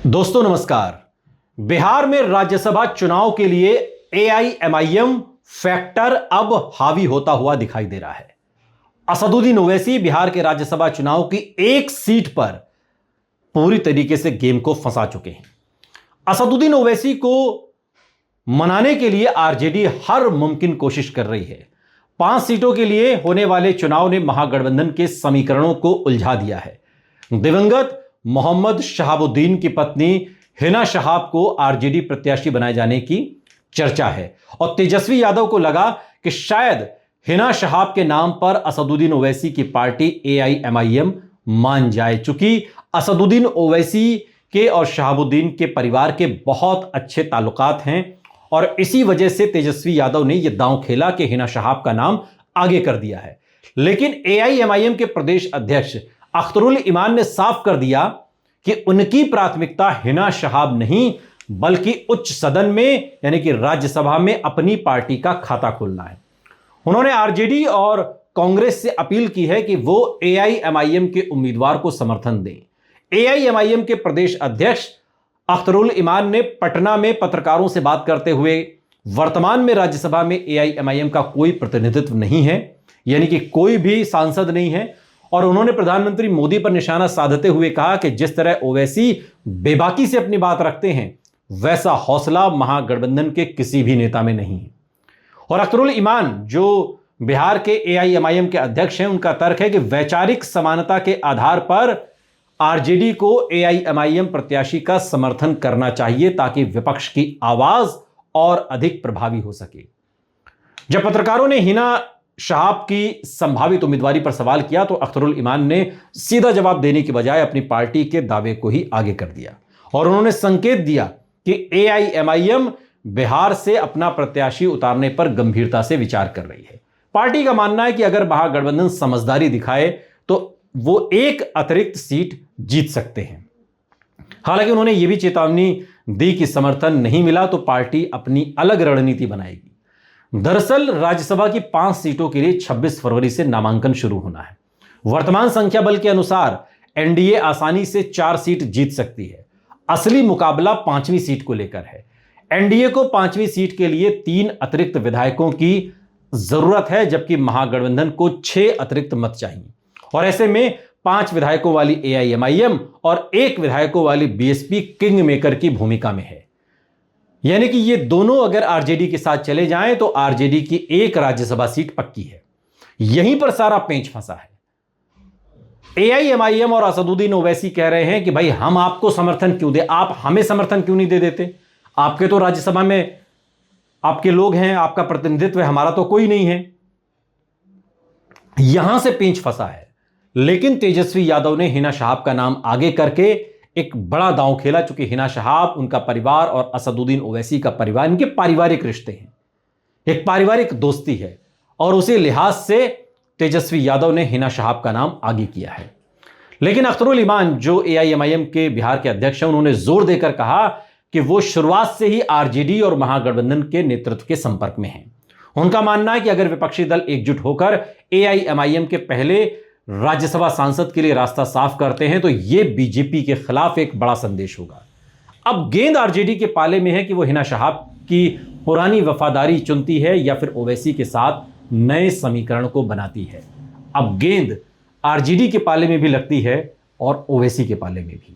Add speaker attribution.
Speaker 1: दोस्तों नमस्कार। बिहार में राज्यसभा चुनाव के लिए एआईएमआईएम फैक्टर अब हावी होता हुआ दिखाई दे रहा है। असदुद्दीन ओवैसी बिहार के राज्यसभा चुनाव की एक सीट पर पूरी तरीके से गेम को फंसा चुके हैं। असदुद्दीन ओवैसी को मनाने के लिए आरजेडी हर मुमकिन कोशिश कर रही है। 5 सीटों के लिए होने वाले चुनाव ने महागठबंधन के समीकरणों को उलझा दिया है। दिवंगत मोहम्मद शहाबुद्दीन की पत्नी हिना शहाब को आरजेडी प्रत्याशी बनाए जाने की चर्चा है और तेजस्वी यादव को लगा कि शायद हिना शहाब के नाम पर असदुद्दीन ओवैसी की पार्टी एआईएमआईएम मान जाए। चूंकि असदुद्दीन ओवैसी के और शहाबुद्दीन के परिवार के बहुत अच्छे ताल्लुकात हैं और इसी वजह से तेजस्वी यादव ने यह दांव खेला कि हिना शहाब का नाम आगे कर दिया है। लेकिन एआईएमआईएम के प्रदेश अध्यक्ष अख्तरुल इमान ने साफ कर दिया कि उनकी प्राथमिकता हिना शहाब नहीं बल्कि उच्च सदन में यानी कि राज्यसभा में अपनी पार्टी का खाता खोलना है। उन्होंने आरजेडी और कांग्रेस से अपील की है कि वो एआईएमआईएम के उम्मीदवार को समर्थन दें। एआईएमआईएम के प्रदेश अध्यक्ष अख्तरुल इमान ने पटना में पत्रकारों से बात करते हुए वर्तमान में राज्यसभा में एआईएमआईएम का कोई प्रतिनिधित्व नहीं है, यानी कि कोई भी सांसद नहीं है, और उन्होंने प्रधानमंत्री मोदी पर निशाना साधते हुए कहा कि जिस तरह ओवैसी बेबाकी से अपनी बात रखते हैं वैसा हौसला महागठबंधन के किसी भी नेता में नहीं है। और अख्तरुल इमान जो बिहार के एआईएमआईएम के अध्यक्ष हैं, उनका तर्क है कि वैचारिक समानता के आधार पर आरजेडी को एआईएमआईएम प्रत्याशी का समर्थन करना चाहिए ताकि विपक्ष की आवाज और अधिक प्रभावी हो सके। जब पत्रकारों ने हिना शहाब की संभावित उम्मीदवारी पर सवाल किया तो अख्तरुल इमान ने सीधा जवाब देने की बजाय अपनी पार्टी के दावे को ही आगे कर दिया और उन्होंने संकेत दिया कि एआईएमआईएम बिहार से अपना प्रत्याशी उतारने पर गंभीरता से विचार कर रही है। पार्टी का मानना है कि अगर महागठबंधन समझदारी दिखाए तो वो एक अतिरिक्त सीट जीत सकते हैं। हालांकि उन्होंने यह भी चेतावनी दी कि समर्थन नहीं मिला तो पार्टी अपनी अलग रणनीति बनाएगी। दरअसल राज्यसभा की 5 सीटों के लिए 26 फरवरी से नामांकन शुरू होना है। वर्तमान संख्या बल के अनुसार एनडीए आसानी से 4 सीट जीत सकती है। असली मुकाबला 5वीं सीट को लेकर है। एनडीए को 5वीं सीट के लिए 3 अतिरिक्त विधायकों की जरूरत है, जबकि महागठबंधन को 6 अतिरिक्त मत चाहिए और ऐसे में 5 विधायकों वाली एआईएमआईएम और 1 विधायकों वाली बीएसपी किंग मेकर की भूमिका में है। यानी कि ये दोनों अगर आरजेडी के साथ चले जाएं तो आरजेडी की 1 राज्यसभा सीट पक्की है। यहीं पर सारा पेंच फंसा है। एआईएमआईएम और असदुद्दीन ओवैसी कह रहे हैं कि भाई हम आपको समर्थन क्यों दे, आप हमें समर्थन क्यों नहीं दे देते? आपके तो राज्यसभा में आपके लोग हैं, आपका प्रतिनिधित्व है, हमारा तो कोई नहीं है। यहां से पेंच फंसा है। लेकिन तेजस्वी यादव ने हिना शहाब का नाम आगे करके एक बड़ा दांव खेला। चूंकि हिना शहाब, उनका परिवार और असदुद्दीन ओवैसी का परिवार, इनके पारिवारिक रिश्ते हैं, एक पारिवारिक दोस्ती है और उसी लिहाज से तेजस्वी यादव ने हिना शहाब का नाम आगे किया है। लेकिन अख्तरुल इमान जो एआईएमआईएम के बिहार के अध्यक्ष हैं, उन्होंने जोर देकर कहा कि वो शुरुआत से ही आरजेडी और महागठबंधन के नेतृत्व के संपर्क में हैं। उनका मानना है कि अगर विपक्षी दल एकजुट होकर एआईएमआईएम के पहले राज्यसभा सांसद के लिए रास्ता साफ करते हैं तो यह बीजेपी के खिलाफ एक बड़ा संदेश होगा। अब गेंद आरजेडी के पाले में है कि वो हिना शहाब की पुरानी वफादारी चुनती है या फिर ओवैसी के साथ नए समीकरण को बनाती है। अब गेंद आरजेडी के पाले में भी लगती है और ओवैसी के पाले में भी।